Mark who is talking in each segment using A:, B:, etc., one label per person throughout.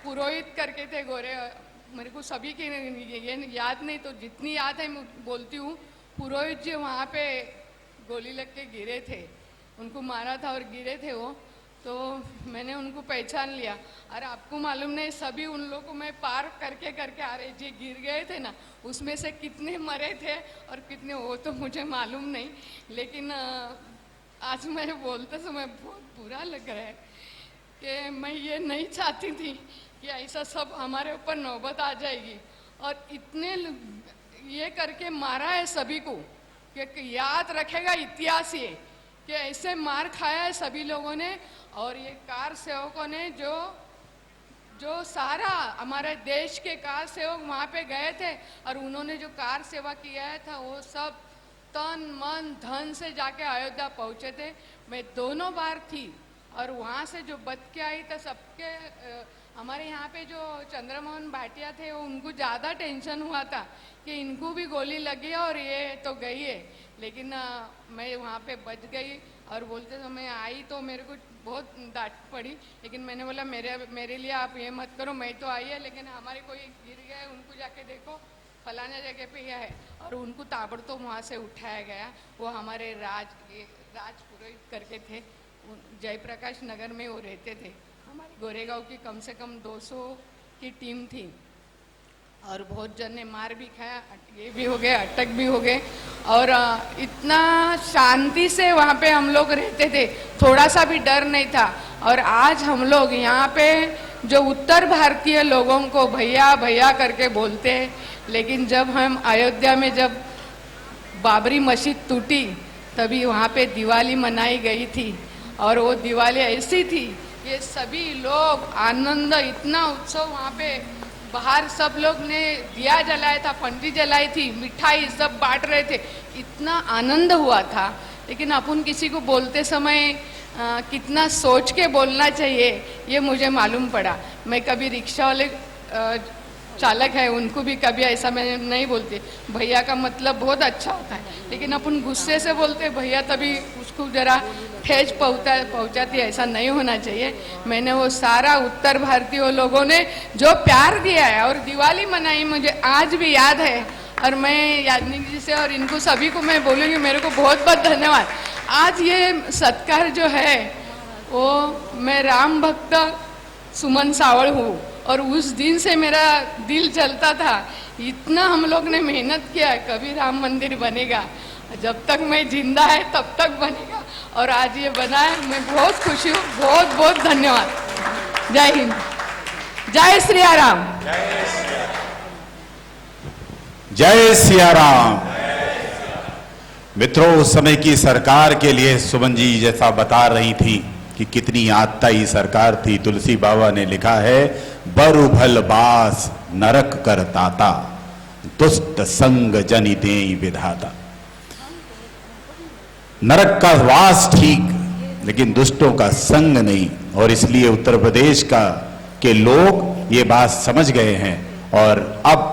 A: पुरोहित करके थे गोरे, मेरे को सभी की ये याद नहीं, तो जितनी याद है मैं बोलती हूँ। पुरोहित जी वहाँ पे गोली लग के गिरे थे, उनको मारा था और गिरे थे वो, तो मैंने उनको पहचान लिया। और आपको मालूम नहीं, सभी उन लोगों को मैं पार करके करके आ रहे, जो गिर गए थे ना, उसमें से कितने मरे थे और कितने, वो तो मुझे मालूम नहीं। लेकिन आज मैं बोलते समय बहुत बुरा लग रहा है कि मैं ये नहीं चाहती थी कि ऐसा सब हमारे ऊपर नौबत आ जाएगी। और इतने ये करके मारा है सभी को कि याद रखेगा इतिहास ये, कि ऐसे मार खाया है सभी लोगों ने। और ये कार सेवकों ने जो सारा हमारे देश के कार सेवक वहाँ पे गए थे, और उन्होंने जो कार सेवा किया है था, वो सब तन मन धन से जाके अयोध्या पहुँचे थे। मैं दोनों बार थी, और वहाँ से जो बच के आई था सबके, हमारे यहाँ पे जो चंद्रमोहन भाटिया थे, वो उनको ज़्यादा टेंशन हुआ था कि इनको भी गोली लगी और ये तो गई है। लेकिन मैं वहाँ पे बच गई, और बोलते समय आई तो मेरे को बहुत डांट पड़ी, लेकिन मैंने बोला मेरे लिए आप ये मत करो, मैं तो आई है, लेकिन हमारे कोई गिर गए, उनको जाके देखो फलाना जगह पे यह है। और उनको ताबड़तोड़ वहाँ से उठाया गया। वो हमारे राज पुरोहित करके थे, जयप्रकाश नगर में वो रहते थे। हमारे गोरेगांव की कम से कम 200 की टीम थी, और बहुत जन ने मार भी खाया, ये भी हो गए, अटक भी हो गए। और इतना शांति से वहाँ पे हम लोग रहते थे, थोड़ा सा भी डर नहीं था। और आज हम लोग यहाँ पे जो उत्तर भारतीय लोगों को भैया भैया करके बोलते हैं, लेकिन जब हम अयोध्या में जब बाबरी मस्जिद टूटी, तभी वहाँ पे दिवाली मनाई गई थी। और वो दिवाली ऐसी थी, ये सभी लोग आनंद, इतना उत्सव वहाँ पे, बाहर सब लोग ने दिया जलाया था, पंडी जलाई थी, मिठाई सब बांट रहे थे, इतना आनंद हुआ था। लेकिन अपन किसी को बोलते समय कितना सोच के बोलना चाहिए, ये मुझे मालूम पड़ा। मैं कभी रिक्शा वाले चालक है, उनको भी कभी ऐसा मैं नहीं बोलती, भैया का मतलब बहुत अच्छा होता है, लेकिन अपन गुस्से से बोलते भैया, तभी उसको जरा ठेस पहुंचाती है, ऐसा नहीं होना चाहिए। मैंने वो सारा उत्तर भारतीय लोगों ने जो प्यार दिया है और दिवाली मनाई, मुझे आज भी याद है। और मैं यादनिक जी से और इनको सभी को मैं बोलूँगी, मेरे को बहुत बहुत धन्यवाद। आज ये सत्कार जो है, वो मैं राम भक्त सुमन सावड़ हूँ, और उस दिन से मेरा दिल जलता था, इतना हम लोग ने मेहनत किया है, कभी राम मंदिर बनेगा, जब तक मैं जिंदा है तब तक बनेगा, और आज ये बना है, मैं बहुत खुशी हूँ। बहुत बहुत धन्यवाद। जय हिंद, जय सिया राम।
B: जय सिया राम। मित्रों, उस समय की सरकार के लिए सुमन जी जैसा बता रही थी कि कितनी आत्ताई सरकार थी। तुलसी बाबा ने लिखा है, बरु भल बास नरक कर ताता, दुष्ट संग जनि देई विधाता। नरक का वास ठीक, लेकिन दुष्टों का संग नहीं। और इसलिए उत्तर प्रदेश के लोग ये बात समझ गए हैं, और अब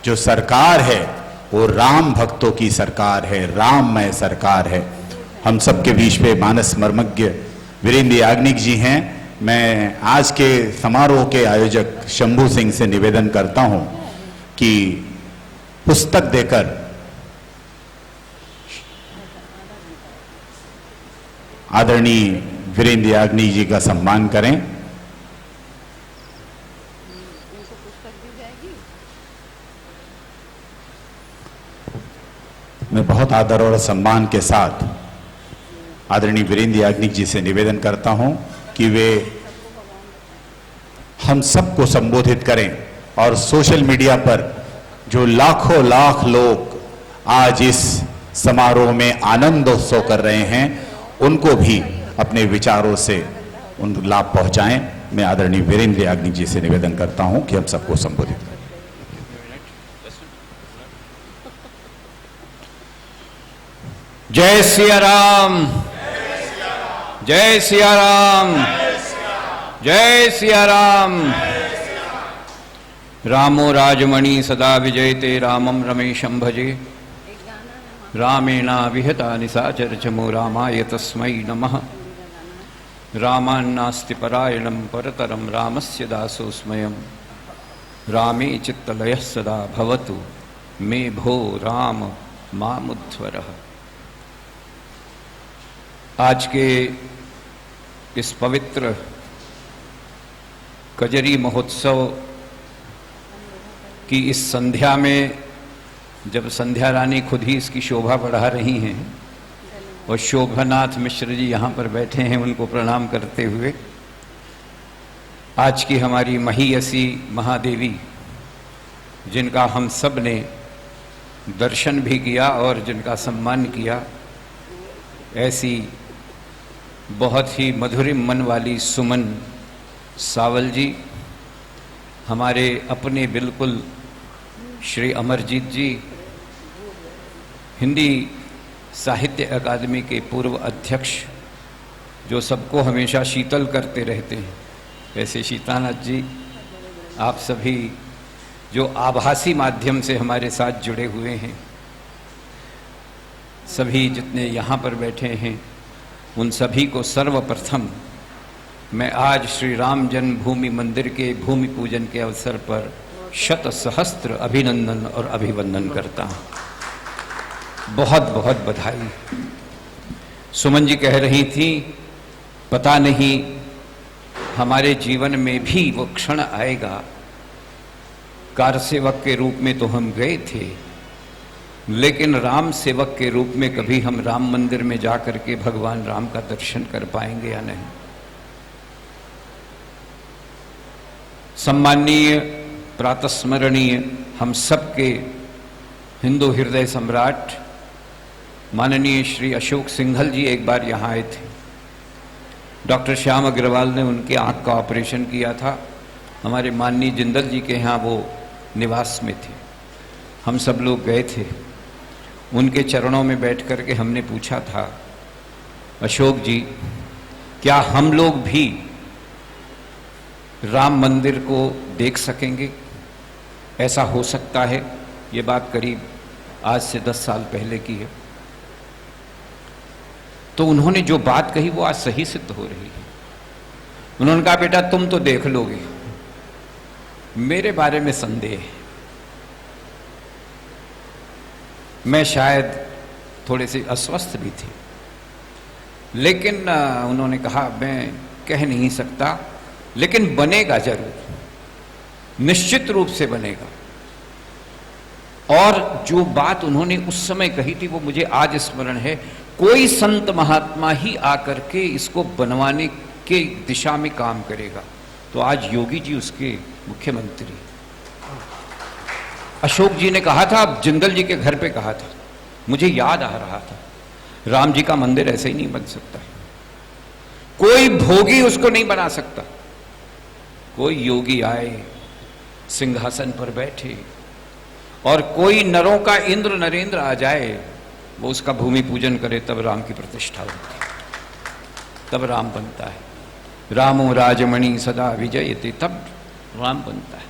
B: जो सरकार है वो राम भक्तों की सरकार है, राममय सरकार है। हम सबके बीच में मानस मर्मज्ञ वीरेंद्र याग्निक जी हैं। मैं आज के समारोह के आयोजक शंभू सिंह से निवेदन करता हूं कि पुस्तक देकर आदरणीय वीरेंद्र याग्निक जी का सम्मान करें। मैं बहुत आदर और सम्मान के साथ आदरणीय वीरेंद्र याग्निक जी से निवेदन करता हूं कि वे हम सबको संबोधित करें, और सोशल मीडिया पर जो लाखों लाख लोग आज इस समारोह में आनंदोत्सव कर रहे हैं, उनको भी अपने विचारों से उन लाभ पहुंचाएं। मैं आदरणीय वीरेंद्र याग्निक जी से निवेदन करता हूं कि हम सबको संबोधित करें।
C: जय सिया राम, जय सिया राम, जय सिया राम। रामो राजमणि सदा विजयते, रामम रमेशं भजे, रामेणा विहता निशाचर चमो, रामाय तस्मै नमः। रामान्नास्ति परायणं परतरं रामस्य दासोऽस्म्यहं रामे चित्तलयः सदा भवतु मे भो राम मामुद्धरः। आज के इस पवित्र कजरी महोत्सव की इस संध्या में, जब संध्या रानी खुद ही इसकी शोभा बढ़ा रही हैं और शोभानाथ मिश्र जी यहाँ पर बैठे हैं, उनको प्रणाम करते हुए आज की हमारी महीयसी महादेवी, जिनका हम सब ने दर्शन भी किया और जिनका सम्मान किया, ऐसी बहुत ही मधुरिम मन वाली सुमन सावल जी, हमारे अपने बिल्कुल श्री अमरजीत जी, हिंदी साहित्य अकादमी के पूर्व अध्यक्ष, जो सबको हमेशा शीतल करते रहते हैं, ऐसे शीतानाथ जी, आप सभी जो आभासी माध्यम से हमारे साथ जुड़े हुए हैं, सभी जितने यहाँ पर बैठे हैं, उन सभी को सर्वप्रथम मैं आज श्री राम जन्मभूमि मंदिर के भूमि पूजन के अवसर पर शत सहस्त्र अभिनंदन और अभिवंदन करता हूँ। बहुत बहुत बधाई। सुमन जी कह रही थी, पता नहीं हमारे जीवन में भी वो क्षण आएगा, कार सेवक के रूप में तो हम गए थे, लेकिन राम सेवक के रूप में कभी हम राम मंदिर में जाकर के भगवान राम का दर्शन कर पाएंगे या नहीं। सम्माननीय प्रातस्मरणीय हम सबके हिंदू हृदय सम्राट माननीय श्री अशोक सिंघल जी एक बार यहाँ आए थे। डॉक्टर श्याम अग्रवाल ने उनके आँख का ऑपरेशन किया था। हमारे माननीय जिंदल जी के यहाँ वो निवास में थे। हम सब लोग गए थे, उनके चरणों में बैठ कर के हमने पूछा था, अशोक जी, क्या हम लोग भी राम मंदिर को देख सकेंगे? ऐसा हो सकता है? ये बात करीब आज से 10 साल पहले की है। तो उन्होंने जो बात कही वो आज सही सिद्ध हो रही है। उन्होंने कहा, बेटा तुम तो देख लोगे, मेरे बारे में संदेह है। मैं शायद थोड़े से अस्वस्थ भी थे, लेकिन उन्होंने कहा मैं कह नहीं सकता, लेकिन बनेगा जरूर, निश्चित रूप से बनेगा। और जो बात उन्होंने उस समय कही थी वो मुझे आज स्मरण है, कोई संत महात्मा ही आकर के इसको बनवाने के दिशा में काम करेगा। तो आज योगी जी उसके मुख्यमंत्री। अशोक जी ने कहा था, जिंदल जी के घर पे कहा था, मुझे याद आ रहा था, राम जी का मंदिर ऐसे ही नहीं बन सकता, कोई भोगी उसको नहीं बना सकता। कोई योगी आए, सिंहासन पर बैठे, और कोई नरों का इंद्र नरेंद्र आ जाए, वो उसका भूमि पूजन करे, तब राम की प्रतिष्ठा होती है, तब राम बनता है। रामो राजमणि सदा विजयते, तब राम बनता है।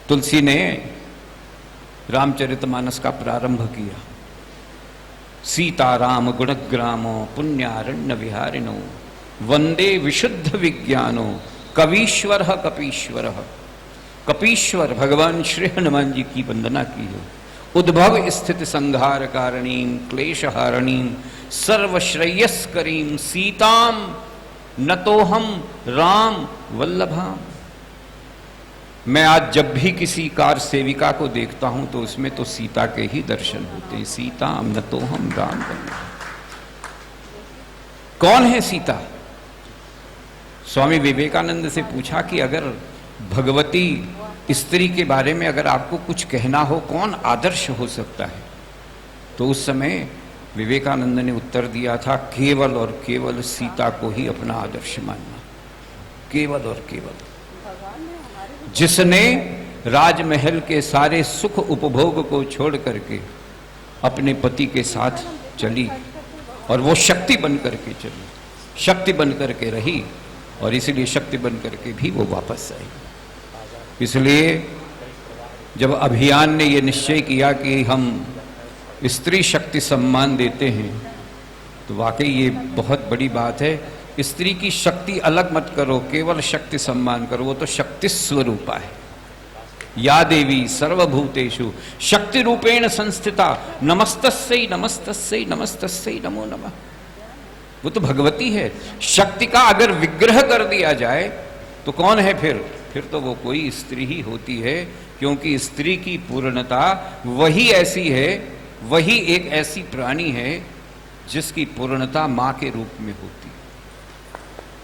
C: तुलसी ने रामचरितमानस का प्रारंभ किया, सीताराम गुणग्रामो पुण्यारण्य विहारिणो वंदे विशुद्ध विज्ञानो कवीश्वर कपीश्वर। कपीश्वर भगवान श्री हनुमान जी की वंदना की है। उद्भव स्थिति संहार कारणीम क्लेशहारणीम सर्वश्रेयस्करीम सीताम नतोहम राम वल्लभाम। मैं आज जब भी किसी कार सेविका को देखता हूं तो उसमें तो सीता के ही दर्शन होते हैं। सीताम नतोहम राम वल्लभाम। कौन है सीता? स्वामी विवेकानंद से पूछा कि अगर भगवती स्त्री के बारे में अगर आपको कुछ कहना हो, कौन आदर्श हो सकता है? तो उस समय विवेकानंद ने उत्तर दिया था, केवल और केवल सीता को ही अपना आदर्श मानना। केवल और केवल जिसने राजमहल के सारे सुख उपभोग को छोड़ करके अपने पति के साथ चली, और वो शक्ति बन करके चली, शक्ति बन करके रही, और इसलिए शक्ति बन करके भी वो वापस आई। इसलिए जब अभियान ने ये निश्चय किया कि हम स्त्री शक्ति सम्मान देते हैं, तो वाकई ये बहुत बड़ी बात है। स्त्री की शक्ति अलग मत करो, केवल शक्ति सम्मान करो, वो तो शक्ति स्वरूपा है। या देवी सर्वभूतेषु शक्ति रूपेण संस्थिता नमस्तस्यै नमस्तस्यै नमस्तस्यै नमो नमः। वो तो भगवती है। शक्ति का अगर विग्रह कर दिया जाए तो कौन है फिर तो वो कोई स्त्री ही होती है, क्योंकि स्त्री की पूर्णता वही ऐसी है, वही एक ऐसी प्राणी है जिसकी पूर्णता मां के रूप में होती है,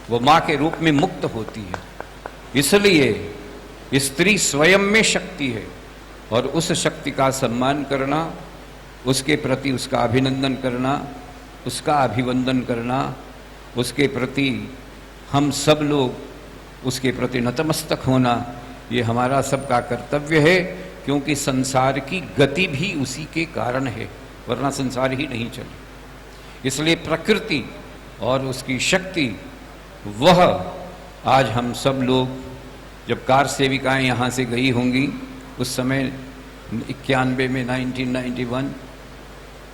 C: वो मां के रूप में मुक्त होती है। इसलिए स्त्री स्वयं में शक्ति है और उस शक्ति का सम्मान करना, उसके प्रति उसका अभिनंदन करना, उसका अभिवंदन करना, उसके प्रति हम सब लोग उसके प्रति नतमस्तक होना, ये हमारा सबका कर्तव्य है, क्योंकि संसार की गति भी उसी के कारण है, वरना संसार ही नहीं चले। इसलिए प्रकृति और उसकी शक्ति, वह आज हम सब लोग, जब कार सेविकाएं यहाँ से गई होंगी उस समय 91 में 1991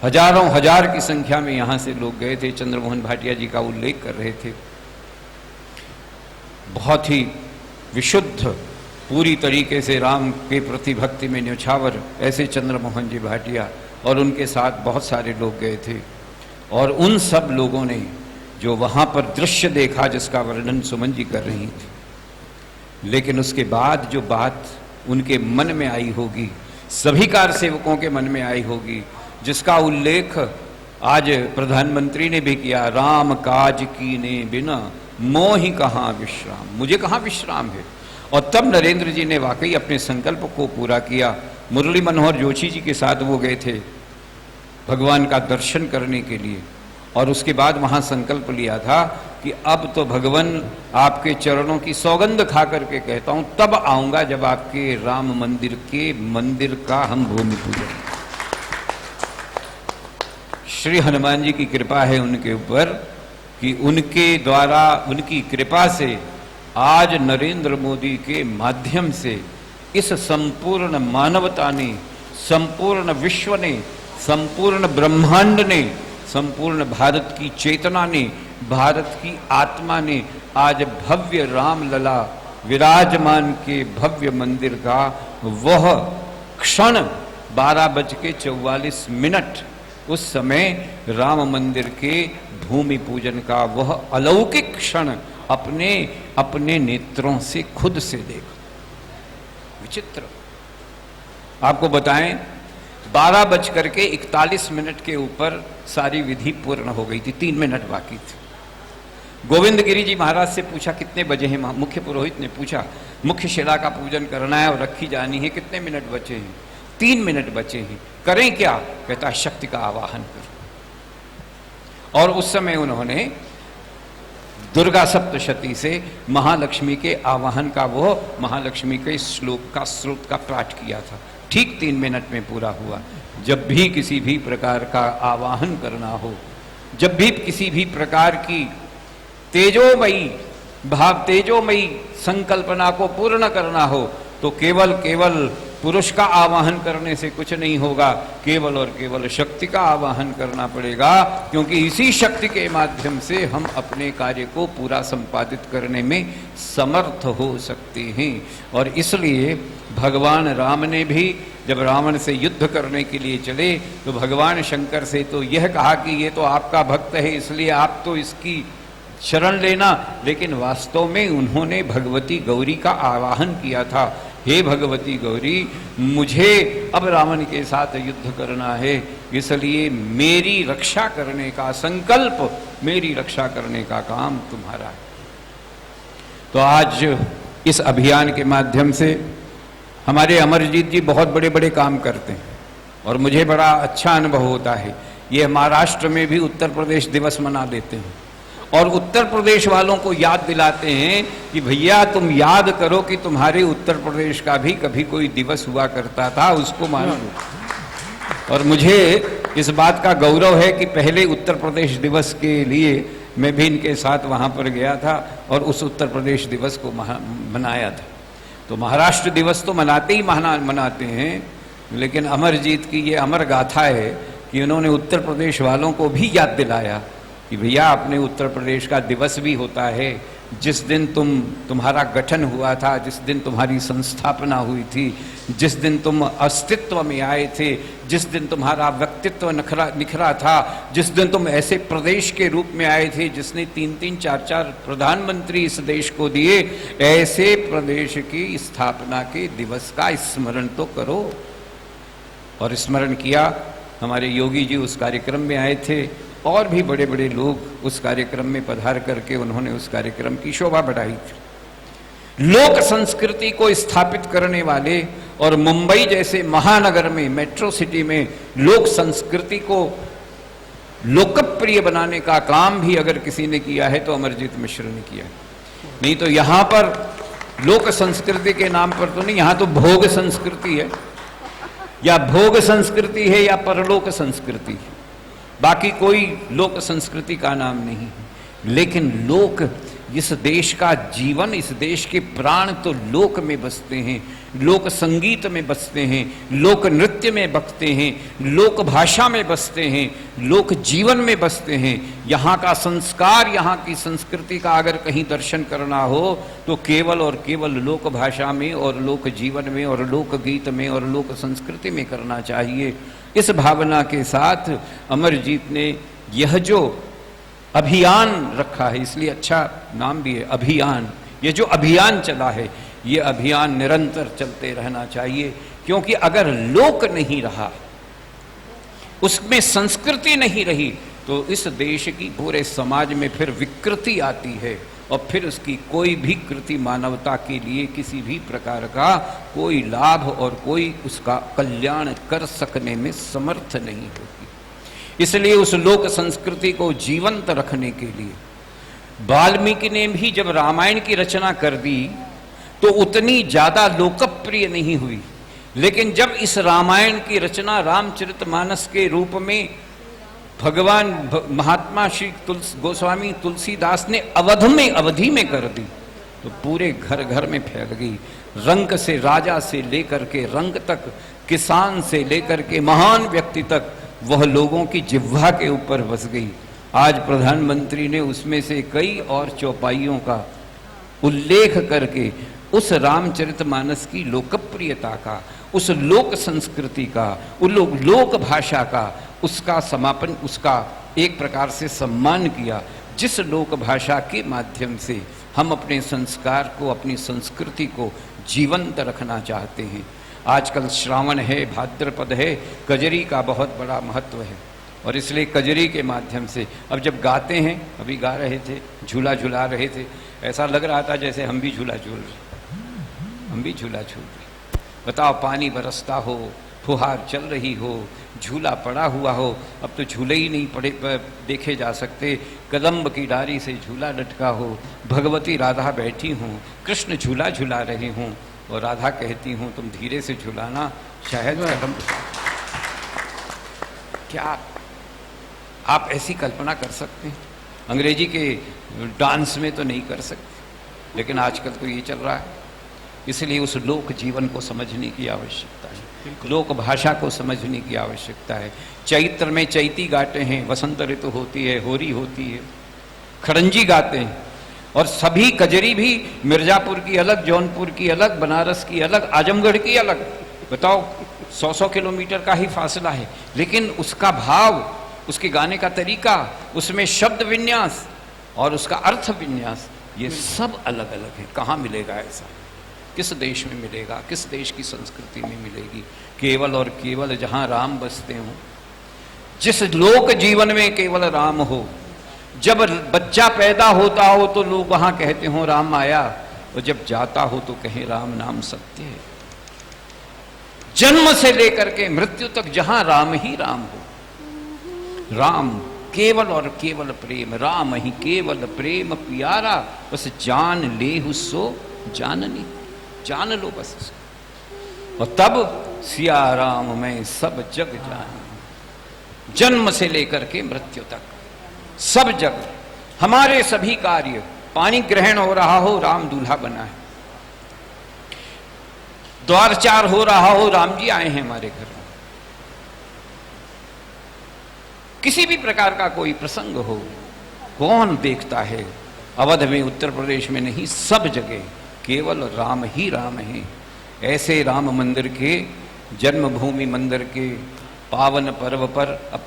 C: हजारों हजार की संख्या में यहाँ से लोग गए थे। चंद्रमोहन भाटिया जी का उल्लेख कर रहे थे। बहुत ही विशुद्ध, पूरी तरीके से राम के प्रति भक्ति में न्यौछावर ऐसे चंद्रमोहन जी भाटिया और उनके साथ बहुत सारे लोग गए थे। और उन सब लोगों ने जो वहाँ पर दृश्य देखा जिसका वर्णन सुमन जी कर रही थी, लेकिन उसके बाद जो बात उनके मन में आई होगी, सभी कार सेवकों के मन में आई होगी, जिसका उल्लेख आज प्रधानमंत्री ने भी किया, राम काज कीने बिना मोहि कहाँ विश्राम, मुझे कहाँ विश्राम है। और तब नरेंद्र जी ने वाकई अपने संकल्प को पूरा किया। मुरली मनोहर जोशी जी के साथ वो गए थे भगवान का दर्शन करने के लिए, और उसके बाद वहाँ संकल्प लिया था कि अब तो भगवान आपके चरणों की सौगंध खा करके कहता हूँ, तब आऊँगा जब आपके राम मंदिर का हम भूमि पूजन। श्री हनुमान जी की कृपा है उनके ऊपर कि उनके द्वारा, उनकी कृपा से आज नरेंद्र मोदी के माध्यम से इस संपूर्ण मानवता ने, संपूर्ण विश्व ने, संपूर्ण ब्रह्मांड ने, संपूर्ण भारत की चेतना ने, भारत की आत्मा ने आज भव्य रामलला विराजमान के भव्य मंदिर का वह क्षण 12:44 उस समय राम मंदिर के भूमि पूजन का वह अलौकिक क्षण अपने अपने नेत्रों से खुद से देखा। विचित्र। आपको बताएं, 12:41 के ऊपर सारी विधि पूर्ण हो गई थी, 3 मिनट बाकी थे। गोविंद गिरी जी महाराज से पूछा कितने बजे हैं, मुख्य पुरोहित ने पूछा मुख्य शिला का पूजन करना है और रखी जानी है, कितने मिनट बचे हैं? 3 मिनट बचे हैं, करें क्या? कहता शक्ति का आवाहन करो। और उस समय उन्होंने दुर्गा सप्तशती से महालक्ष्मी के आवाहन का, वो महालक्ष्मी के श्लोक का स्रोत का पाठ किया था। ठीक 3 मिनट में पूरा हुआ। जब भी किसी भी प्रकार का आवाहन करना हो, जब भी किसी भी प्रकार की तेजोमयी संकल्पना को पूर्ण करना हो, तो केवल पुरुष का आवाहन करने से कुछ नहीं होगा, केवल और केवल शक्ति का आवाहन करना पड़ेगा, क्योंकि इसी शक्ति के माध्यम से हम अपने कार्य को पूरा संपादित करने में समर्थ हो सकते हैं। और इसलिए भगवान राम ने भी जब रावण से युद्ध करने के लिए चले तो भगवान शंकर से तो यह कहा कि ये तो आपका भक्त है, इसलिए आप तो इसकी शरण लेना, लेकिन वास्तव में उन्होंने भगवती गौरी का आवाहन किया था। हे भगवती गौरी, मुझे अब रावण के साथ युद्ध करना है, इसलिए मेरी रक्षा करने का संकल्प, मेरी रक्षा करने का काम तुम्हारा है। तो आज इस अभियान के माध्यम से हमारे अमरजीत जी बहुत बड़े बड़े काम करते हैं और मुझे बड़ा अच्छा अनुभव होता है। ये महाराष्ट्र में भी उत्तर प्रदेश दिवस मना लेते हैं और उत्तर प्रदेश वालों को याद दिलाते हैं कि भैया तुम याद करो कि तुम्हारे उत्तर प्रदेश का भी कभी कोई दिवस हुआ करता था, उसको मान लो। और मुझे इस बात का गौरव है कि पहले उत्तर प्रदेश दिवस के लिए मैं भी इनके साथ वहाँ पर गया था और उस उत्तर प्रदेश दिवस को मनाया था। तो महाराष्ट्र दिवस तो मनाते ही मनाते हैं, लेकिन अमरजीत की ये अमर गाथा है कि उन्होंने उत्तर प्रदेश वालों को भी याद दिलाया कि भैया अपने उत्तर प्रदेश का दिवस भी होता है जिस दिन तुम्हारा गठन हुआ था, जिस दिन तुम्हारी संस्थापना हुई थी, जिस दिन तुम अस्तित्व में आए थे, जिस दिन तुम्हारा व्यक्तित्व निखरा था, जिस दिन तुम ऐसे प्रदेश के रूप में आए थे जिसने 3-3, 4-4 प्रधानमंत्री इस देश को दिए, ऐसे प्रदेश की स्थापना के दिवस का स्मरण तो करो। और स्मरण किया। हमारे योगी जी उस कार्यक्रम में आए थे और भी बड़े बड़े लोग उस कार्यक्रम में पधार करके उन्होंने उस कार्यक्रम की शोभा बढ़ाई थी। लोक संस्कृति को स्थापित करने वाले और मुंबई जैसे महानगर में, मेट्रो सिटी में लोक संस्कृति को लोकप्रिय बनाने का काम भी अगर किसी ने किया है तो अमरजीत मिश्र ने किया है। नहीं तो यहां पर लोक संस्कृति के नाम पर तो नहीं, यहां तो भोग संस्कृति है, या भोग संस्कृति है या परलोक संस्कृति है, बाकी कोई लोक संस्कृति का नाम नहीं। लेकिन लोक, इस देश का जीवन, इस देश के प्राण तो लोक में बसते हैं, लोक संगीत में बसते हैं, लोक नृत्य में बसते हैं, लोक भाषा में बसते हैं, लोक जीवन में बसते हैं। यहाँ का संस्कार, यहाँ की संस्कृति का अगर कहीं दर्शन करना हो तो केवल और केवल लोक भाषा में और लोक जीवन में और लोक गीत में और लोक संस्कृति में करना चाहिए। इस भावना के साथ अमरजीत ने यह जो अभियान रखा है, इसलिए अच्छा नाम भी है अभियान, ये जो अभियान चला है ये अभियान निरंतर चलते रहना चाहिए। क्योंकि अगर लोक नहीं रहा, उसमें संस्कृति नहीं रही, तो इस देश की पूरे समाज में फिर विकृति आती है और फिर उसकी कोई भी कृति मानवता के लिए किसी भी प्रकार का कोई लाभ और कोई उसका कल्याण कर सकने में समर्थ नहीं होती। इसलिए उस लोक संस्कृति को जीवंत रखने के लिए वाल्मीकि ने भी जब रामायण की रचना कर दी तो उतनी ज्यादा लोकप्रिय नहीं हुई। लेकिन जब इस रामायण की रचना रामचरितमानस के रूप में भगवान महात्मा श्री गोस्वामी तुलसीदास ने अवधि में कर दी तो पूरे घर घर में फैल गई। रंक से राजा से लेकर के रंग तक, किसान से लेकर के महान व्यक्ति तक वह लोगों की जिह्वा के ऊपर बस गई। आज प्रधानमंत्री ने उसमें से कई और चौपाइयों का उल्लेख करके उस रामचरितमानस की लोकप्रियता का, उस लोक संस्कृति का, लोक भाषा का, उसका समापन, उसका एक प्रकार से सम्मान किया, जिस लोक भाषा के माध्यम से हम अपने संस्कार को, अपनी संस्कृति को जीवंत रखना चाहते हैं। आजकल श्रावण है, भाद्रपद है, कजरी का बहुत बड़ा महत्व है और इसलिए कजरी के माध्यम से अब जब गाते हैं, अभी गा रहे थे, झूला झूला रहे थे, ऐसा लग रहा था जैसे हम भी झूला झूल रहे, हम भी झूला झूल रहे। बताओ, पानी बरसता हो, फुहार चल रही हो, झूला पड़ा हुआ हो, अब तो झूले ही नहीं पड़े देखे जा सकते। कदम्ब की डारी से झूला लटका हो, भगवती राधा बैठी हूँ, कृष्ण झूला झूला रहे हों और राधा कहती हूँ तुम धीरे से झूलाना, शायद कदम। क्या आप ऐसी कल्पना कर सकते हैं? अंग्रेजी के डांस में तो नहीं कर सकते, लेकिन आजकल तो ये चल रहा है। इसलिए उस लोक जीवन को समझने की आवश्यकता है, लोक भाषा को समझने की आवश्यकता है। चैत्र में चैती गाते हैं, वसंत ऋतु होती है, होरी होती है, खड़ंजी गाते हैं और सभी कजरी भी मिर्जापुर की अलग, जौनपुर की अलग, बनारस की अलग, आजमगढ़ की अलग। बताओ, 100-100 किलोमीटर का ही फासला है, लेकिन उसका भाव, उसके गाने का तरीका, उसमें शब्द विन्यास और उसका अर्थ विन्यास, ये सब अलग अलग है। कहाँ मिलेगा ऐसा? किस देश में मिलेगा? किस देश की संस्कृति में मिलेगी? केवल और केवल जहाँ राम बसते हों, जिस लोक जीवन में केवल राम हो। जब बच्चा पैदा होता हो तो लोग वहां कहते हो राम आया, और जब जाता हो तो कहें राम नाम सत्य है। जन्म से लेकर के मृत्यु तक जहां राम ही राम हो, राम केवल और केवल प्रेम, राम ही केवल प्रेम प्यारा, बस जान ले सो जाननी, जान लो बस इसको। और तब सिया राम में सब जग जान, जन्म से लेकर के मृत्यु तक सब जग, हमारे सभी कार्य, पानी ग्रहण हो रहा हो, राम दूल्हा बना है, द्वारचार हो रहा हो, राम जी आए हैं हमारे घर में, किसी भी प्रकार का कोई प्रसंग हो, कौन देखता है? अवध में, उत्तर प्रदेश में नहीं, सब जगह केवल राम ही राम है। ऐसे राम मंदिर के, जन्मभूमि मंदिर के पावन पर्व पर अब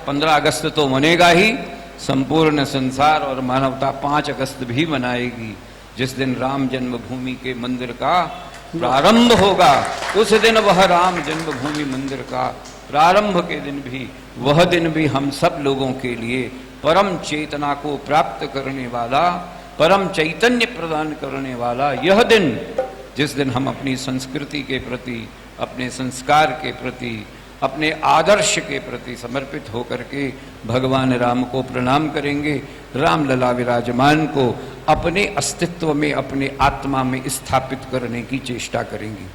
C: 15 अगस्त तो मनेगा ही, संपूर्ण संसार और मानवता 5 अगस्त भी मनाएगी, जिस दिन राम जन्मभूमि के मंदिर का प्रारंभ होगा। उस दिन वह राम जन्मभूमि मंदिर का प्रारंभ के दिन भी, वह दिन भी हम सब लोगों के लिए परम चेतना को प्राप्त करने वाला, परम चैतन्य प्रदान करने वाला यह दिन, जिस दिन हम अपनी संस्कृति के प्रति, अपने संस्कार के प्रति, अपने आदर्श के प्रति समर्पित होकर के भगवान राम को प्रणाम करेंगे, रामलला विराजमान को अपने अस्तित्व में, अपने आत्मा में स्थापित करने की चेष्टा करेंगे।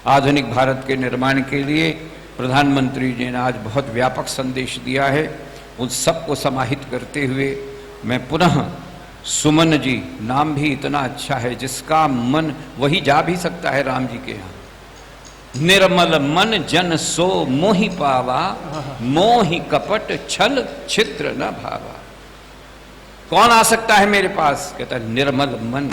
C: आधुनिक भारत के निर्माण के लिए प्रधानमंत्री जी ने आज बहुत व्यापक संदेश दिया है। उन सबको समाहित करते हुए मैं पुनः सुमन जी, नाम भी इतना अच्छा है, जिसका मन वही जा भी सकता है राम जी के यहाँ। निर्मल मन जन सो मोहि पावा, मोहि कपट छल छिद्र न भावा। कौन आ सकता है मेरे पास? कहता है निर्मल मन,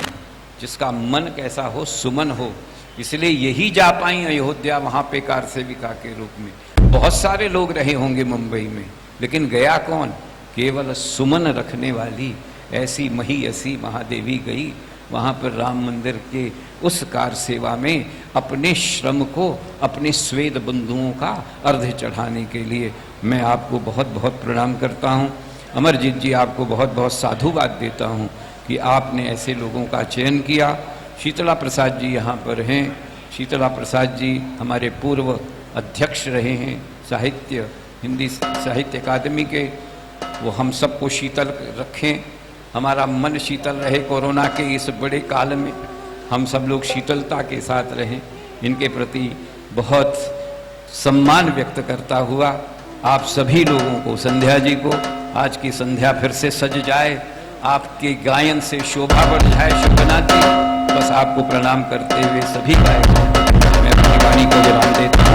C: जिसका मन कैसा हो, सुमन हो। इसलिए यही जा पाई अयोध्या वहां पे कार सेविका के रूप में। बहुत सारे लोग रहे होंगे मुंबई में, लेकिन गया कौन? केवल सुमन रखने वाली ऐसी महीयसी महादेवी गई वहां पर राम मंदिर के उस कार सेवा में अपने श्रम को, अपने स्वेद बंधुओं का अर्घ्य चढ़ाने के लिए। मैं आपको बहुत बहुत प्रणाम करता हूँ। अमरजीत जी, आपको बहुत बहुत साधुवाद देता हूँ कि आपने ऐसे लोगों का चयन किया। शीतला प्रसाद जी यहाँ पर हैं। शीतला प्रसाद जी हमारे पूर्व अध्यक्ष रहे हैं साहित्य, हिंदी साहित्य अकादमी के। वो हम सबको शीतल रखें, हमारा मन शीतल रहे। कोरोना के इस बड़े काल में हम सब लोग शीतलता के साथ रहें। इनके प्रति बहुत सम्मान व्यक्त करता हुआ आप सभी लोगों को, संध्या जी को, आज की संध्या फिर से सज जाए, आपके गायन से शोभा बढ़ जाए। शुभनाथ जी, बस आपको प्रणाम करते हुए सभी गायकों मैं अपनी वाणी को विराम देता हूँ।